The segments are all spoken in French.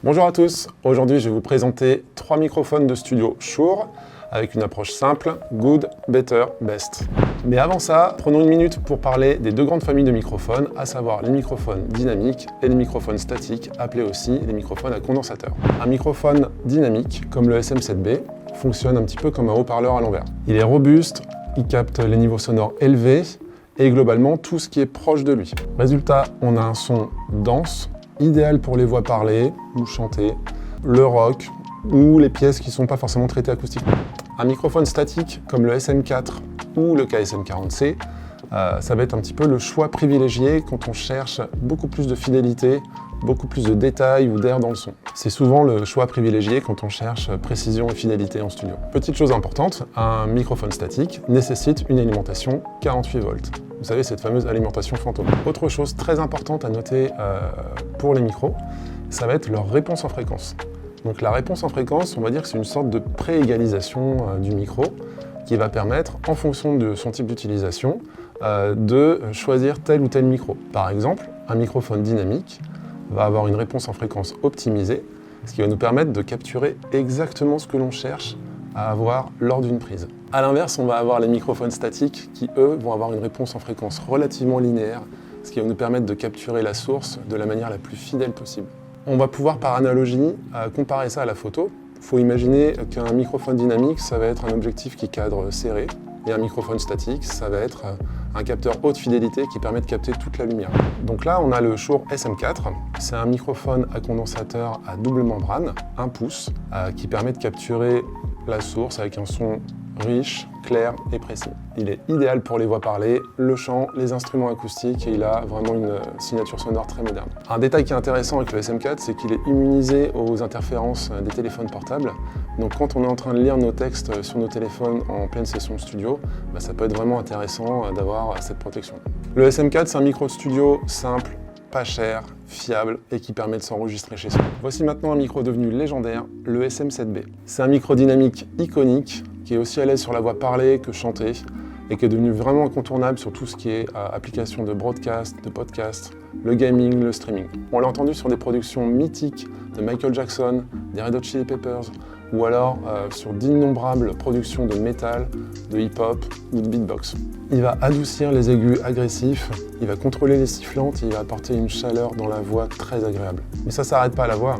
Bonjour à tous, aujourd'hui je vais vous présenter 3 microphones de studio Shure avec une approche simple, good, better, best. Mais avant ça, prenons une minute pour parler des deux grandes familles de microphones, à savoir les microphones dynamiques et les microphones statiques, appelés aussi les microphones à condensateur. Un microphone dynamique, comme le SM7B, fonctionne un petit peu comme un haut-parleur à l'envers. Il est robuste, il capte les niveaux sonores élevés et globalement tout ce qui est proche de lui. Résultat, on a un son dense, idéal pour les voix parlées ou chantées, le rock ou les pièces qui ne sont pas forcément traitées acoustiquement. Un microphone statique comme le SM4 ou le KSM40C, ça va être un petit peu le choix privilégié quand on cherche beaucoup plus de fidélité, beaucoup plus de détails ou d'air dans le son. C'est souvent le choix privilégié quand on cherche précision et fidélité en studio. Petite chose importante, un microphone statique nécessite une alimentation 48 volts. Vous savez, cette fameuse alimentation fantôme. Autre chose très importante à noter pour les micros, ça va être leur réponse en fréquence. Donc la réponse en fréquence, on va dire que c'est une sorte de pré-égalisation du micro qui va permettre, en fonction de son type d'utilisation, de choisir tel ou tel micro. Par exemple, un microphone dynamique va avoir une réponse en fréquence optimisée, ce qui va nous permettre de capturer exactement ce que l'on cherche à avoir lors d'une prise. A l'inverse, on va avoir les microphones statiques qui, eux, vont avoir une réponse en fréquence relativement linéaire, ce qui va nous permettre de capturer la source de la manière la plus fidèle possible. On va pouvoir, par analogie, comparer ça à la photo. Il faut imaginer qu'un microphone dynamique, ça va être un objectif qui cadre serré, et un microphone statique, ça va être un capteur haute fidélité qui permet de capter toute la lumière. Donc là, on a le Shure SM4. C'est un microphone à condensateur à double membrane, 1 pouce, qui permet de capturer la source avec un son riche, clair et précis. Il est idéal pour les voix parlées, le chant, les instruments acoustiques et il a vraiment une signature sonore très moderne. Un détail qui est intéressant avec le SM4, c'est qu'il est immunisé aux interférences des téléphones portables. Donc quand on est en train de lire nos textes sur nos téléphones en pleine session studio, ça peut être vraiment intéressant d'avoir cette protection. Le SM4, c'est un micro de studio simple, pas cher, fiable et qui permet de s'enregistrer chez soi. Voici maintenant un micro devenu légendaire, le SM7B. C'est un micro dynamique iconique qui est aussi à l'aise sur la voix parlée que chantée et qui est devenu vraiment incontournable sur tout ce qui est application de broadcast, de podcast, le gaming, le streaming. On l'a entendu sur des productions mythiques de Michael Jackson, des Red Hot Chili Peppers, ou alors sur d'innombrables productions de métal, de hip-hop ou de beatbox. Il va adoucir les aigus agressifs, il va contrôler les sifflantes et il va apporter une chaleur dans la voix très agréable. Mais ça ne s'arrête pas à la voix.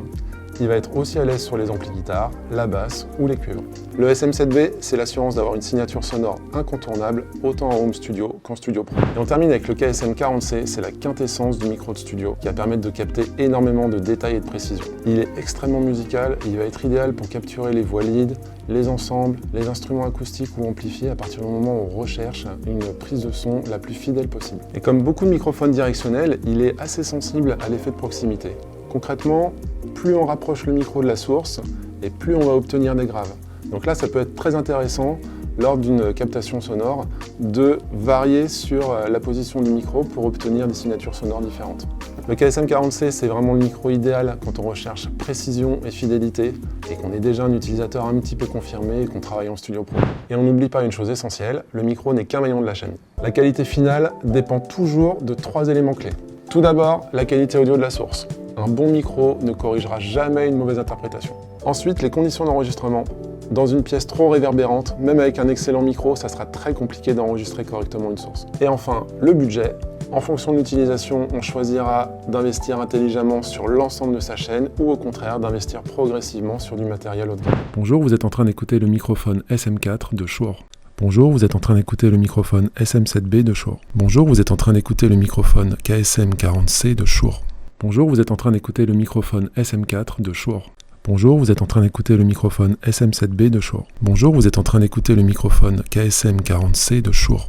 Il va être aussi à l'aise sur les amplis guitares, la basse ou les cuivres. Le SM7B, c'est l'assurance d'avoir une signature sonore incontournable, autant en home studio qu'en studio pro. Et on termine avec le KSM40C, c'est la quintessence du micro de studio, qui va permettre de capter énormément de détails et de précision. Il est extrêmement musical et il va être idéal pour capturer les voix lead, les ensembles, les instruments acoustiques ou amplifiés à partir du moment où on recherche une prise de son la plus fidèle possible. Et comme beaucoup de microphones directionnels, il est assez sensible à l'effet de proximité. Concrètement, plus on rapproche le micro de la source et plus on va obtenir des graves. Donc là, ça peut être très intéressant lors d'une captation sonore de varier sur la position du micro pour obtenir des signatures sonores différentes. Le KSM40C, c'est vraiment le micro idéal quand on recherche précision et fidélité et qu'on est déjà un utilisateur un petit peu confirmé et qu'on travaille en studio pro. Et on n'oublie pas une chose essentielle, le micro n'est qu'un maillon de la chaîne. La qualité finale dépend toujours de 3 éléments clés. Tout d'abord, la qualité audio de la source. Un bon micro ne corrigera jamais une mauvaise interprétation. Ensuite, les conditions d'enregistrement. Dans une pièce trop réverbérante, même avec un excellent micro, ça sera très compliqué d'enregistrer correctement une source. Et enfin, le budget. En fonction de l'utilisation, on choisira d'investir intelligemment sur l'ensemble de sa chaîne ou au contraire d'investir progressivement sur du matériel haut de gamme. Bonjour, vous êtes en train d'écouter le microphone SM4 de Shure. Bonjour, vous êtes en train d'écouter le microphone SM7B de Shure. Bonjour, vous êtes en train d'écouter le microphone KSM40C de Shure. Bonjour, vous êtes en train d'écouter le microphone SM4 de Shure. Bonjour, vous êtes en train d'écouter le microphone SM7B de Shure. Bonjour, vous êtes en train d'écouter le microphone KSM40C de Shure.